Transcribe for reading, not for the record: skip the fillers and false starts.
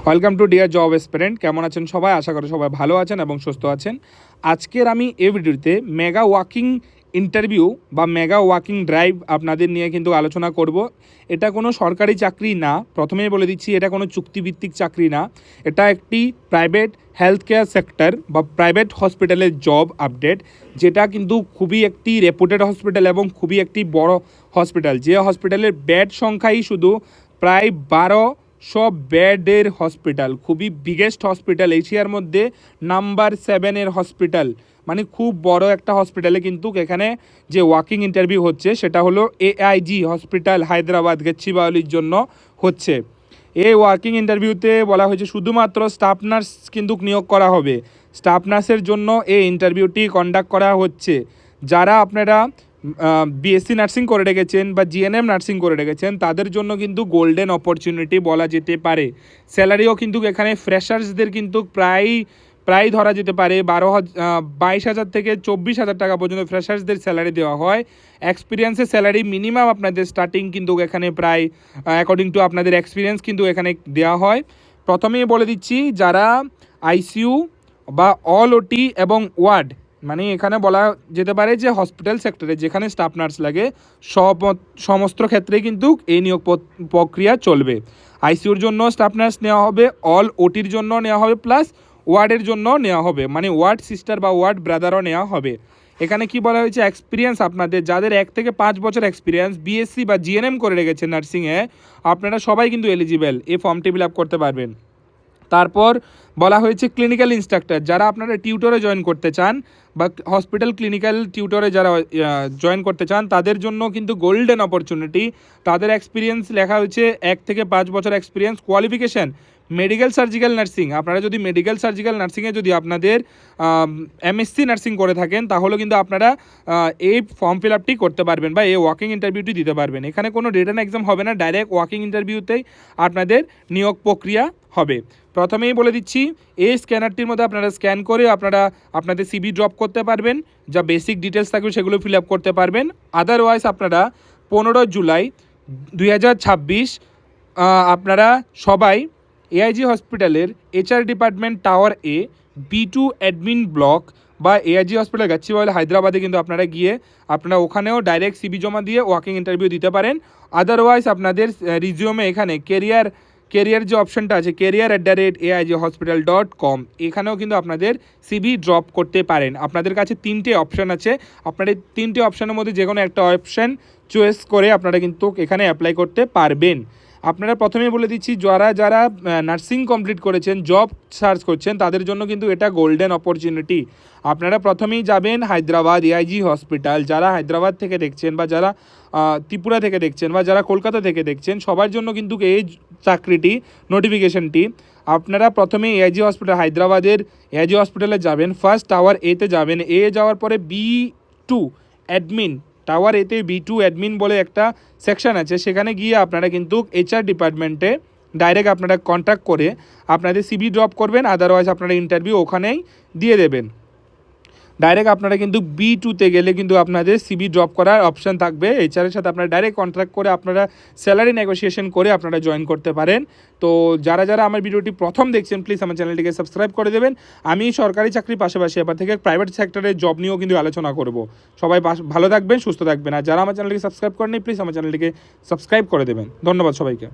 Welcome to dear job aspirant. কেমন আছেন সবাই? আশা করি সবাই ভালো আছেন এবং সুস্থ আছেন। আজকের আমি এই ভিডিওতে মেগা ওয়াকিং ইন্টারভিউ বা মেগা ওয়াকিং ড্রাইভ আপনাদের নিয়ে কিন্তু আলোচনা করব। এটা কোনো সরকারি চাকরি না, প্রথমেই বলে দিচ্ছি, এটা কোনো চুক্তিভিত্তিক চাকরি না। এটা একটি প্রাইভেট হেলথ কেয়ার সেক্টর বা প্রাইভেট হসপিটালের জব আপডেট, যেটা কিন্তু খুবই একটি রেপুটেড হসপিটাল এবং খুবই একটি বড় হসপিটাল, যে হসপিটালের বেড সংখ্যাই শুধু প্রায় 1200 বেডের হসপিটাল। খুবই বিগেস্ট হসপিটাল, এশিয়ার মধ্যে নাম্বার 7 হসপিটাল, মানে খুব বড় একটা হসপিটালে কিন্তু এখানে যে ওয়াকিং ইন্টারভিউ হচ্ছে সেটা হলো এআইজি হসপিটাল হায়দ্রাবাদ গচ্চিবাউলির জন্য হচ্ছে। এই ওয়াকিং ইন্টারভিউতে বলা হয়েছে শুধুমাত্র স্টাফ নার্স কিন্তু নিয়োগ করা হবে। স্টাফ নার্সের জন্য এই ইন্টারভিউটি কন্ডাক্ট করা হচ্ছে। যারা আপনারা বিএসসি নার্সিং করে রেখেছেন বা জিএনএম নার্সিং করে রেখেছেন তাদের জন্য কিন্তু গোল্ডেন অপরচুনিটি বলা যেতে পারে। স্যালারিও কিন্তু এখানে ফ্রেশার্সদের কিন্তু প্রায় ধরা যেতে পারে 22,000 থেকে 24,000 টাকা পর্যন্ত ফ্রেশার্সদের স্যালারি দেওয়া হয়। এক্সপিরিয়েন্সের স্যালারি মিনিমাম আপনাদের স্টার্টিং কিন্তু এখানে প্রায় অ্যাকর্ডিং টু আপনাদের এক্সপিরিয়েন্স কিন্তু এখানে দেওয়া হয়। প্রথমেই বলে দিচ্ছি, যারা আইসিইউ বা অল ওটি এবং ওয়ার্ড, মানে এখানে বলা যেতে পারে যে হসপিটাল সেক্টরে যেখানে স্টাফ নার্স লাগে সমস্ত ক্ষেত্রেই কিন্তু এই নিয়োগ প্রক্রিয়া চলবে। আইসিইউর জন্য স্টাফ নার্স নেওয়া হবে, অল ওটির জন্য নেওয়া হবে, প্লাস ওয়ার্ডের জন্য নেওয়া হবে, মানে ওয়ার্ড সিস্টার বা ওয়ার্ড ব্রাদারও নেওয়া হবে। এখানে কি বলা হয়েছে, এক্সপিরিয়েন্স আপনাদের যাদের 1 থেকে 5 বছর এক্সপিরিয়েন্স বিএসসি বা জিএনএম করে রেখেছেন নার্সিংয়ে, আপনারা সবাই কিন্তু এলিজিবেল, এই ফর্মটি ফিল আপ করতে পারবেন। তারপর বলা হয়েছে ক্লিনিক্যাল ইনস্ট্রাক্টর, যারা আপনারা টিউটরে জয়েন করতে চান বা হসপিটাল ক্লিনিক্যাল টিউটরে যারা জয়েন করতে চান তাদের জন্য কিন্তু গোল্ডেন অপরচুনিটি। তাদের এক্সপিরিয়েন্স লেখা হয়েছে 1 থেকে 5 বছর experience, qualification medical surgical nursing. আপনারা যদি মেডিকেল সার্জিক্যাল নার্সিংয়ে যদি আপনাদের এমএসসি নার্সিং করে থাকেন তাহলে কিন্তু আপনারা এই ফর্ম ফিল আপটি করতে পারবেন বা এই ওয়াকিং ইন্টারভিউটি দিতে পারবেন। এখানে কোনো রিটেন এক্সাম হবে না, ডাইরেক্ট ওয়াকিং ইন্টারভিউতেই আপনাদের নিয়োগ প্রক্রিয়া হবে। প্রথমেই বলে দিচ্ছি, এই স্ক্যানারটির মধ্যে আপনারা স্ক্যান করে আপনারা আপনাদের সিভি ড্রপ করতে পারবেন, যা বেসিক ডিটেলস থাকবে সেগুলো ফিল আপ করতে পারবেন। আদারওয়াইজ আপনারা 15 জুলাই 2026 আপনারা সবাই এআইজি হসপিটালের HR department tower B2 admin block বা এআইজি হসপিটাল গাচ্চিবাউলি হায়দ্রাবাদে কিন্তু আপনারা গিয়ে আপনারা ওখানেও ডাইরেক্ট সিভি জমা দিয়ে ওয়াকিং ইন্টারভিউ দিতে পারেন। আদারওয়াইজ আপনাদের রিজিউমে এখানে কেরিয়ার যে অপশনটা আছে career@aighospital.com, এখানেও কিন্তু আপনাদের সিভি ড্রপ করতে পারেন। আপনাদের কাছে 3টে অপশান আছে, আপনারা 3টে অপশানের মধ্যে যে কোনো একটা অপশান চয়েস করে আপনারা কিন্তু এখানে অ্যাপ্লাই করতে পারবেন। আপনারা প্রথমেই বলে দিচ্ছি, যারা নার্সিং কমপ্লিট করেছেন, জব সার্চ করছেন, তাদের জন্য কিন্তু এটা গোল্ডেন অপরচুনিটি। আপনারা প্রথমেই যাবেন হায়দ্রাবাদ এআইজি হসপিটাল। যারা হায়দ্রাবাদ থেকে দেখছেন বা যারা ত্রিপুরা থেকে দেখছেন বা যারা কলকাতা থেকে দেখছেন, সবার জন্য কিন্তু এই চাকরিটি নোটিফিকেশনটি। আপনারা প্রথমে এআইজি হসপিটাল হায়দ্রাবাদের এআইজি হসপিটালে যাবেন, ফার্স্ট টাওয়ার এতে যাবেন, যাওয়ার পরে B2 অ্যাডমিন, টাওয়ার এতে B2 অ্যাডমিন বলে একটা সেকশন আছে, সেখানে গিয়ে আপনারা কিন্তু এইচআর ডিপার্টমেন্টে ডাইরেক্ট আপনারা কন্ট্যাক্ট করে আপনাদের সিভি ড্রপ করবেন। আদারওয়াইজ আপনারা ইন্টারভিউ ওখানেই দিয়ে দেবেন। ডাইরেক্ট আপনারা কিন্তু B2তে গেলে কিন্তু আপনাদের সিভি ড্রপ করার অপশান থাকবে। এইচআরের সাথে আপনারা ডাইরেক্ট কন্ট্রাক্ট করে আপনারা স্যালারি নেগোসিয়েশন করে আপনারা জয়েন করতে পারেন। তো যারা আমার ভিডিওটি প্রথম দেখছেন, প্লিজ আমার চ্যানেলটিকে সাবস্ক্রাইব করে দেবেন। আমি সরকারি চাকরির পাশাপাশি এবার থেকে প্রাইভেট সেক্টরের জব নিয়েও কিন্তু আলোচনা করব। সবাই ভালো থাকবেন, সুস্থ থাকবেন। আর যারা আমার চ্যানেলটিকে সাবস্ক্রাইব করেনি, প্লিজ আমার চ্যানেলটিকে সাবস্ক্রাইব করে দেবেন। ধন্যবাদ সবাইকে।